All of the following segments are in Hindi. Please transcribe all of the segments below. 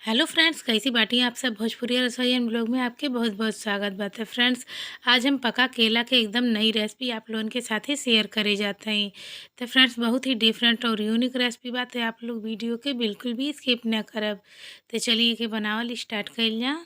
हेलो फ्रेंड्स, कैसी बाटी आप सब। भोजपुरी रसोई एंड ब्लॉग में आपके बहुत बहुत स्वागत बात है। फ्रेंड्स, आज हम पका केला के एकदम नई रेसिपी आप लोगों के साथ ही शेयर करे जाते हैं। तो फ्रेंड्स, बहुत ही डिफरेंट और यूनिक रेसिपी बात है, आप लोग वीडियो के बिल्कुल भी स्किप ना करब। तो चलिए के बनावल स्टार्ट कर जा।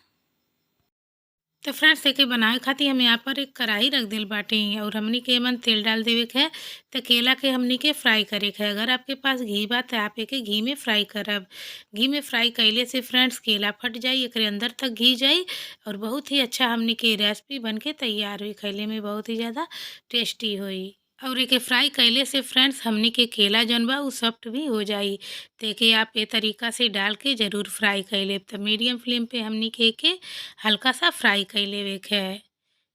तो फ्रेंड्स, एके बनावे खातिर हम यहाँ पर एक कढ़ाई रख दिल बाटे और हमनी के एमन तेल डाल देवे के है। तो केला के हमनी के फ्राई करे के है। अगर आपके पास घी बा तो आप एके घी में फ्राई करब। घी में फ्राई कैले से फ्रेंड्स केला फट जाई, एकरे अंदर तक घी जाई और बहुत ही अच्छा हमनी के रेसिपी बन के तैयार हुई। खैले में बहुत ही ज़्यादा टेस्टी हुई। और एके फ्राई कैले से फ्रेंड्स हमनी के केला जौन बा उ सॉफ्ट भी हो जाई। तो एके आप ए तरीका से डाल के ज़रूर फ्राई कर लेब। तो मीडियम फ्लेम पे हमनी के एके हल्का सा फ्राई कर लेवे के है,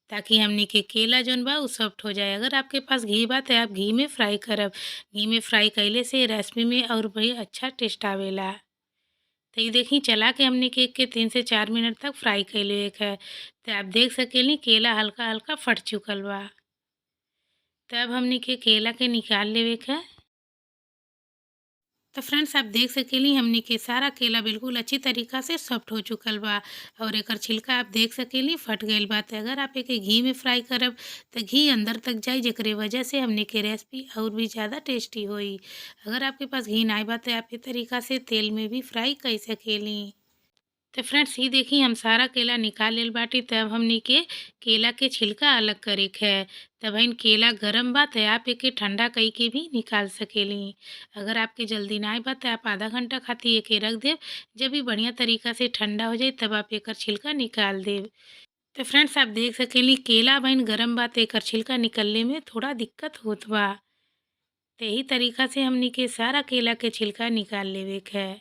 ताकि हमनी के केला जौन बा उ सॉफ्ट हो जाए। अगर आपके पास घी बा तो आप घी में फ्राई करब। घी में फ्राई कैले से रेसिपी में और भी अच्छा टेस्ट आवेला। तो ये देखी चला के हमने केक के 3 से 4 मिनट तक फ्राई कर लेवे के है। तो आप देख सकेली केला हल्का हल्का फट चुकल बा। तब हमने के केला के निकाल लेवे के है। तो फ्रेंड्स, आप देख सकेली हमनी के सारा केला बिल्कुल अच्छी तरीका से सॉफ्ट हो चुकल बा और एकर छिलका आप देख सकेली फट गईल बा। तो अगर आप एके घी में फ्राई करब तो घी अंदर तक जाई, जेकरे वजह से हमनी के रेसिपी और भी ज़्यादा टेस्टी होई। अगर आपके पास घी नाई बा तो आप ए तरीका से तेल में भी फ्राई कर सकेली। तो फ्रेंड्स, ये देखी हम सारा केला निकाल लेल बाटी। तब हमनी के केला के छिलका अलग करे के है। तब हइन केला गरम बा तो आप एके ठंडा कई के भी निकाल सकेली। अगर आपके जल्दी ना बा तो आप आधा घंटा खातिर एके रख देव। जब भी बढ़िया तरीका से ठंडा हो जाए तब आप एकर छिलका निकाल देव। तो फ्रेंड्स, आप देख सकेली केला बहन गरम बा तो एकर छिलका निकलने में थोड़ा दिक्कत होत बा। तो यही तरीका से हमनी के सारा केला के छिलका निकाल लेवे के है।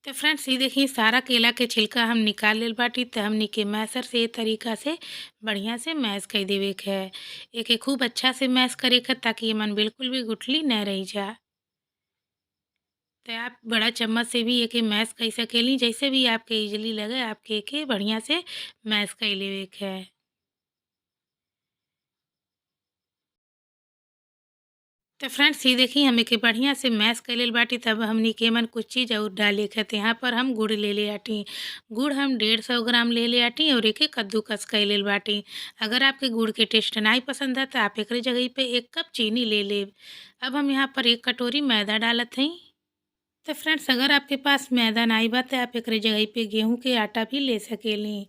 तो फ्रेंड्स, ये देखिए सारा केला के छिलका हम निकाल लेल बाटी। तो हमनी के मैसर से ए तरीका से बढ़िया से मैश कर देवे के है। एके खूब अच्छा से मैश करे के, ताकि एमन बिल्कुल भी गुठली न रह जा। तो आप बड़ा चम्मच से भी एके मैश कर सकेली, जैसे भी आपके इजली लगे आपके एके बढ़िया से मैश कर लेवे के है। तो फ्रेंड्स, ये देखिए हम एके बढ़िया से मैश कर लेल बाटी। तब हमनी के एमन कुछ चीज़ और डाले के त यहाँ पर हम गुड़ ले ले आटी। गुड़ हम 150 ग्राम ले ले आटी और एके कद्दूकस कर लेल बाटी। अगर आपके गुड़ के टेस्ट नहीं पसंद है तो आप एकरे जगह पे 1 कप चीनी ले लेब। अब हम यहाँ पर 1 कटोरी मैदा डालत हई। तो फ्रेंड्स, अगर आपके पास मैदा नहीं बा तो आप एकरे जगह पे गेहूं के आटा भी ले सकेली।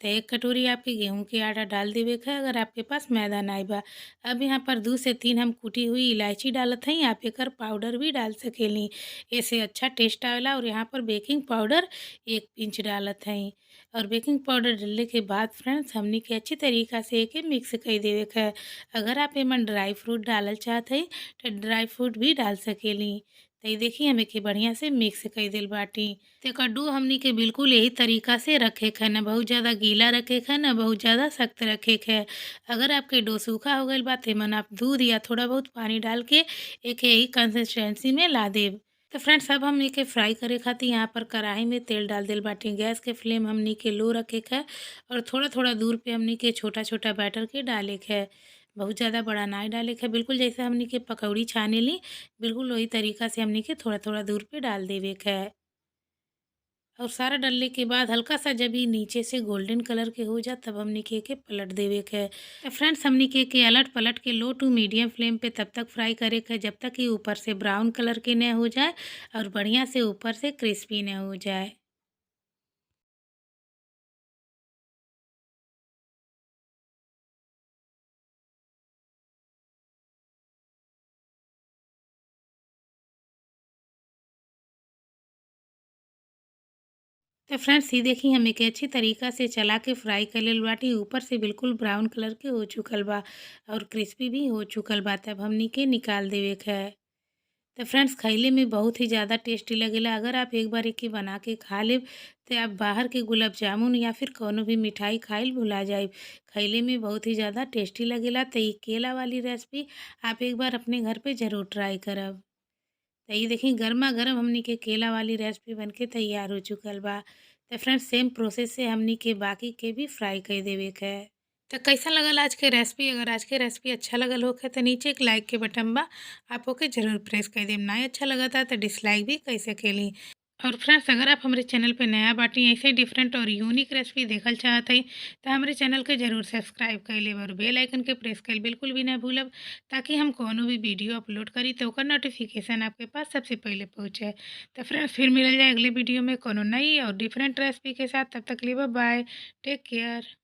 तो 1 कटोरी आपके गेहूं के आटा डाल देवे के है, अगर आपके पास मैदा नहीं बा। अब यहाँ पर 2 से 3 हम कूटी हुई इलायची डालत हई। आप एकर पाउडर भी डाल सकेली, ऐसे अच्छा टेस्ट आवेला। और यहाँ पर बेकिंग पाउडर 1 पिंच डालत हई। और बेकिंग पाउडर डालने के बाद फ्रेंड्स, हमनी के अच्छी तरीका से एके मिक्स कर देवे के है। अगर आप एमन ड्राई फ्रूट डालल चाहत हई तो ड्राई फ्रूट भी डाल सकेली। तो ये देखिए हम एके बढ़िया से मिक्स कर दिल बाटी। तो कद्दू हमनी के बिल्कुल यही तरीका से रखे के है, न बहुत ज़्यादा गीला रखे के है, न बहुत ज़्यादा सख्त रखे के है। अगर आपके डो सूखा हो गईल बा तो एमन आप दूध या थोड़ा बहुत पानी डाल के एके यही कंसिस्टेंसी में ला देब। तो फ्रेंड्स, अब हम एके फ्राई करे खातिर यहाँ पर कढ़ाई में तेल डाल दिल बाटी। गैस के फ्लेम हमनी के लो रखे के है और थोड़ा थोड़ा दूर पे हमनी के छोटा छोटा बैटर के डाले के है। बहुत ज़्यादा बड़ा ना डाले के है, बिल्कुल जैसे हमनी के पकौड़ी छाने ली बिल्कुल वही तरीका से हमनी के थोड़ा थोड़ा दूर पे डाल देवे के है। और सारा डालने के बाद हल्का सा जब ये नीचे से गोल्डन कलर के हो जाए तब हमनी के पलट देवे के है। तो फ्रेंड्स, हमनी के अलट पलट के लो टू मीडियम फ्लेम पे तब तक फ्राई करे के है जब तक ये ऊपर से ब्राउन कलर के न हो जाए और बढ़िया से ऊपर से क्रिस्पी न हो जाए। तो फ्रेंड्स, ये देखी हम एक अच्छी तरीका से चला के फ्राई कर लेल बाटी। ऊपर से बिल्कुल ब्राउन कलर के हो चुकल बा और क्रिस्पी भी हो चुकल बा। तब हमनी के निकाल देवे के है। तो फ्रेंड्स, खइले में बहुत ही ज़्यादा टेस्टी लगेला। अगर आप एक बार एके बना के खा लेब तो आप बाहर के गुलाब जामुन या फिर कौनो भी मिठाई खाइल भुला जाइब। खइले में बहुत ही ज़्यादा टेस्टी लगेला। तो ये केला वाली रेसिपी आप एक बार अपने घर पे ज़रूर ट्राई करब। तो ये देखिए गर्मा गर्म हमनी के केला वाली रेसिपी बनके तैयार हो चुकल बा। तो फ्रेंड्स, सेम प्रोसेस से हमनी के बाकी के भी फ्राई कर देवे के है। तो कैसा लगल आज के रेसिपी? अगर आज के रेसिपी अच्छा लगल होखे तो नीचे एक लाइक के बटन बा, आप ओके जरूर प्रेस कर देम। ना अच्छा लगा था तो डिसलाइक भी कैसे सकेली। और फ्रेंड्स, अगर आप हमारे चैनल पे नया बाटी ऐसे डिफरेंट और यूनिक रेसिपी देखल चाहत हई तो हमारे चैनल के जरूर सब्सक्राइब कर लेब और बेल आइकन के प्रेस कर बिल्कुल भी ना भूलब, ताकि हम कोनो भी वीडियो अपलोड करी तो ओकर नोटिफिकेशन आपके पास सबसे पहले पहुँचे। तो फ्रेंड्स, फिर मिलल जाए अगले वीडियो में कोनो नई और डिफरेंट रेसिपी के साथ। तब तक के लिए बाय, टेक केयर।